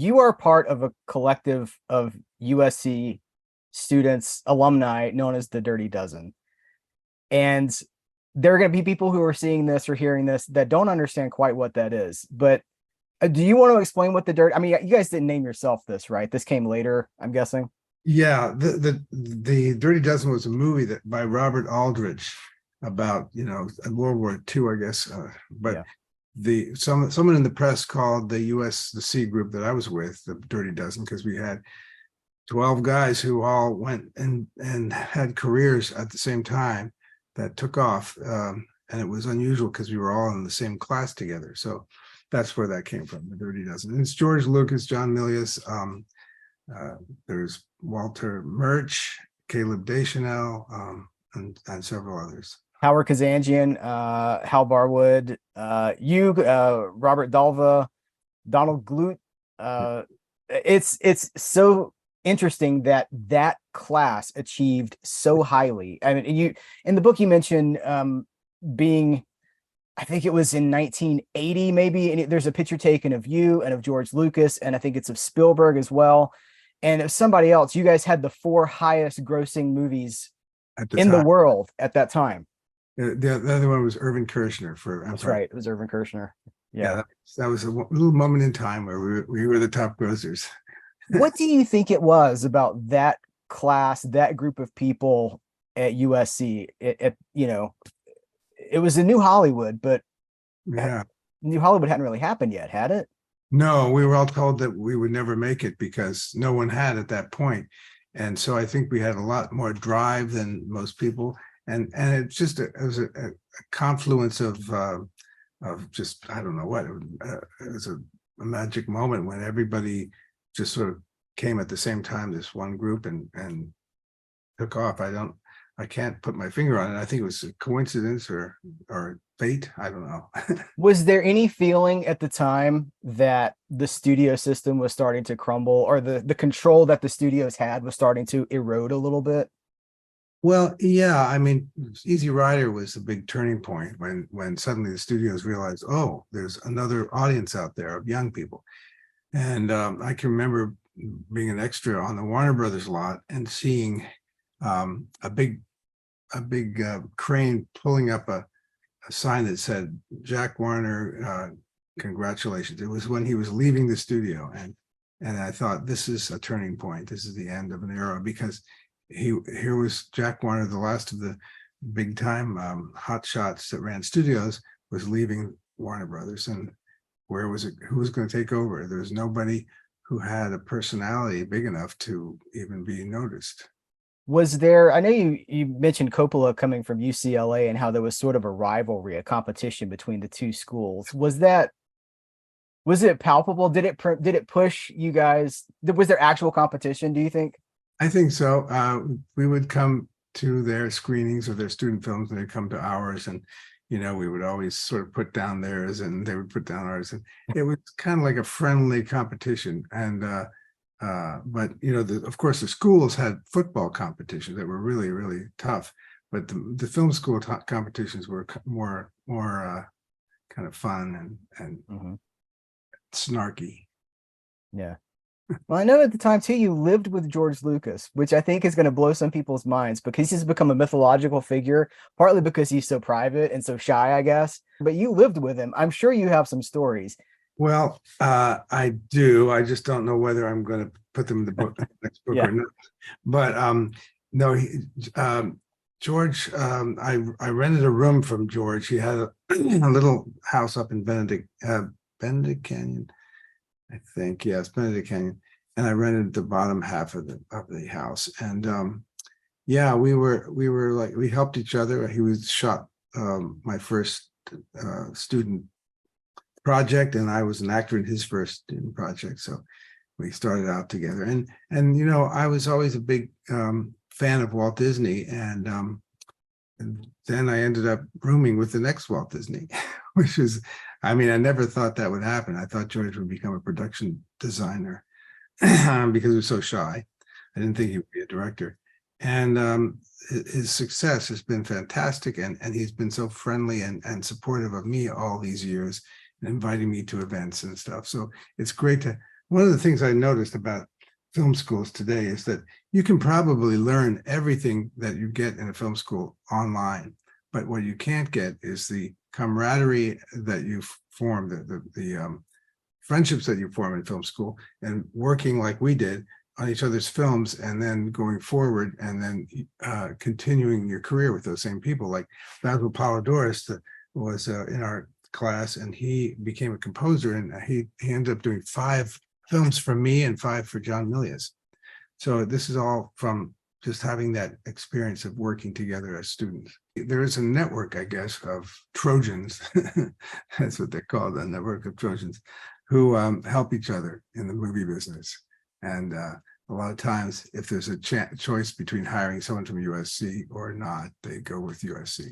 you are part of a collective of USC students, alumni known as the Dirty Dozen. And there are going to be people who are seeing this or hearing this that don't understand quite what that is. But do you want to explain what the Dirty? I mean, you guys didn't name yourself this, right? This came later, I'm guessing. Yeah, the Dirty Dozen was a movie that by Robert Aldrich about World War II, I guess. But someone in the press called the C group that I was with the Dirty Dozen because we had 12 guys who all went and had careers at the same time that took off, and it was unusual because we were all in the same class together. So that's where that came from, the Dirty Dozen. And it's George Lucas, John Milius. There's Walter Murch, Caleb Deschanel, and several others. Howard Kazanjian, Hal Barwood, Robert Dalva, Donald Glut. It's so interesting that class achieved so highly. I mean, you in the book you mentioned being, I think it was in 1980 maybe, and there's a picture taken of you and of George Lucas, and I think it's of Spielberg as well, and of somebody else. You guys had the 4 highest grossing movies in the world at that time. The other one was Irvin Kershner for Empire. That's right, it was Irvin Kershner. Yeah, that was a little moment in time where we were the top grossers. What do you think it was about that class, that group of people at USC? It was a new Hollywood, but New Hollywood hadn't really happened yet, had it? No, we were all told that we would never make it because no one had at that point. And so I think we had a lot more drive than most people. And it was a confluence of just, I don't know what, it was a magic moment when everybody just sort of came at the same time, this one group, and took off. I can't put my finger on it. I think it was a coincidence or fate. I don't know. Was there any feeling at the time that the studio system was starting to crumble, or the control that the studios had was starting to erode a little bit? Well, yeah. I mean, Easy Rider was a big turning point when suddenly the studios realized, oh, there's another audience out there of young people. And I can remember being an extra on the Warner Brothers lot and seeing a big crane pulling up a sign that said Jack Warner, congratulations. It was when he was leaving the studio, and I thought, this is a turning point. This is the end of an era, because here was Jack Warner, the last of the big time hot shots that ran studios, was leaving Warner Brothers, and where was it? Who was going to take over? There was nobody who had a personality big enough to even be noticed. Was there, I know you mentioned Coppola coming from UCLA and how there was sort of a rivalry, a competition between the two schools. Was it palpable? Did it push you guys? Was there actual competition, do you think? I think so. We would come to their screenings of their student films, and they'd come to ours, and we would always sort of put down theirs and they would put down ours. And it was kind of like a friendly competition. And but of course the schools had football competitions that were really, really tough, but the film school competitions were more kind of fun and snarky. Yeah. Well, I know at the time too, you lived with George Lucas, which I think is going to blow some people's minds, because he's become a mythological figure, partly because he's so private and so shy, I guess. But you lived with him. I'm sure you have some stories. Well, I do. I just don't know whether I'm going to put them in the book, next book or not. But no, George, I rented a room from George. He had a little house up in Benedict Canyon, I think. Yes, Benedict Canyon. And I rented the bottom half of the house. And we helped each other. He was shot my first student project, and I was an actor in his first student project. So we started out together. And I was always a big fan of Walt Disney, and then I ended up rooming with the next Walt Disney, which is, I never thought that would happen. I thought George would become a production designer because he was so shy. I didn't think he would be a director. And his success has been fantastic. And he's been so friendly and supportive of me all these years, and inviting me to events and stuff. So it's great to One of the things I noticed about film schools today is that you can probably learn everything that you get in a film school online, but what you can't get is the camaraderie that you form, the friendships that you form in film school, and working like we did on each other's films, and then going forward and then continuing your career with those same people. Like Basil Polidoris was in our class, and he became a composer, and he ended up doing 5 films for me and 5 for John Milius. So this is all from just having that experience of working together as students. There is a network, I guess, of Trojans, that's what they're called, a network of Trojans, who help each other in the movie business. And a lot of times, if there's a choice between hiring someone from USC or not, they go with USC.